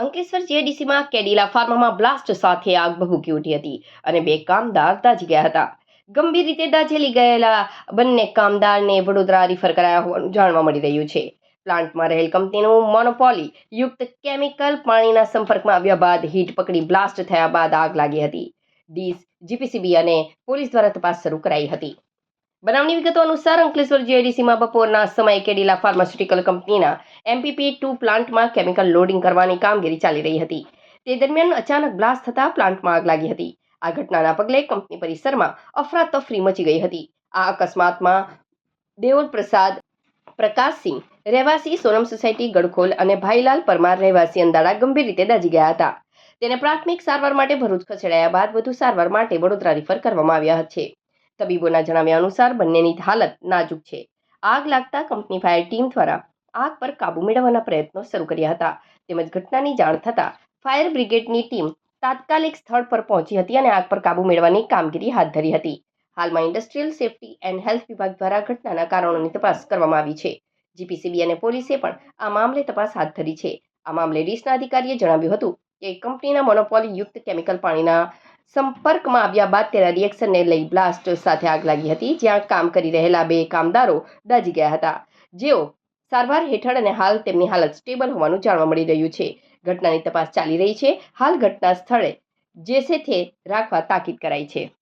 Ankleshwar જીઆઈડીસીમાં Cadila ફાર્મામાં blast સાથે આગ ભભૂકી ઉઠી હતી અને બે કામદાર દાઝી ગયા હતા. ગંભીર રીતે દાઝેલી ગયેલા બંને કામદારને વડોદરા રિફર કરાયા હોવાનું જાણવા મળી રહ્યું છે. પ્લાન્ટમાં રહેલ કંપનીનું મોનોપોલી યુક્ત કેમિકલ પાણીના સંપર્કમાં આવ્યા બાદ હીટ પકડી બ્લાસ્ટ થયા બાદ આગ લાગી હતી. ડીસ, જીપીસીબી અને પોલીસ દ્વારા તપાસ શરૂ કરાઈ હતી. બનાવની વિગતો અનુસાર અંકલેશ્વર જીઆઈડીસીમાં બપોરના સમયે કેડિલા ફાર્માસ્યુટિકલ કંપનીના MPP2 પ્લાન્ટમાં કેમિકલ લોડિંગ કરવાની કામગીરી ચાલી રહી હતી. તે દરમિયાન અચાનક બ્લાસ્ટ થતાં પ્લાન્ટમાં આગ લાગી હતી. આ ઘટનાના પગલે કંપની પરિસરમાં અફરાતફરી મચી ગઈ હતી. આ અકસ્માતમાં દેવલ પ્રસાદ પ્રકાશસિંહ રહેવાસી સોનમ સોસાયટી ગડખોલ અને ભાઈલાલ પરમાર રહેવાસી અંદાડા ગંભીર રીતે દાઝી ગયા હતા. તેને પ્રાથમિક સારવાર માટે ભરૂચ ખસેડાયા બાદ વધુ સારવાર માટે વડોદરા રિફર કરવામાં આવ્યા છે. તબીબોના જણાવ્યા અનુસાર બંનેની હાલત નાજુક છે. આગ લાગતા કંપની ફાયર ટીમ દ્વારા આગ પર કાબુ મેળવવાના પ્રયત્નો શરૂ કર્યા હતા. તેમજ ઘટનાની જાણ થતાં ફાયર બ્રિગેડની ટીમ તાત્કાલિક સ્થળ પર પહોંચી હતી અને આગ પર કાબુ મેળવવાની કામગીરી હાથ ધરી હતી. હાલમાં ઇન્ડસ્ટ્રીયલ સેફ્ટી એન્ડ હેલ્થ વિભાગ દ્વારા ઘટનાના કારણોની તપાસ કરવામાં આવી છે. જીપીસીબી અને પોલીસે પણ આ મામલે તપાસ હાથ ધરી છે. આ મામલે ડીસના અધિકારીએ જણાવ્યું હતું કે કંપનીના મોનોપોલી યુક્ત કેમિકલ પાણીના સંપર્કમાં આવ્યા બાદ તેના રિએક્શનને લઈ બ્લાસ્ટ સાથે આગ લાગી હતી. જ્યાં કામ કરી રહેલા બે કામદારો દાઝી ગયા હતા, જેઓ સારવાર હેઠળ અને હાલ તેમની હાલત સ્ટેબલ હોવાનું જાણવા મળી રહ્યું છે. ઘટનાની તપાસ ચાલી રહી છે. હાલ ઘટના સ્થળે જેસે રાખવા તાકીદ કરાઈ છે.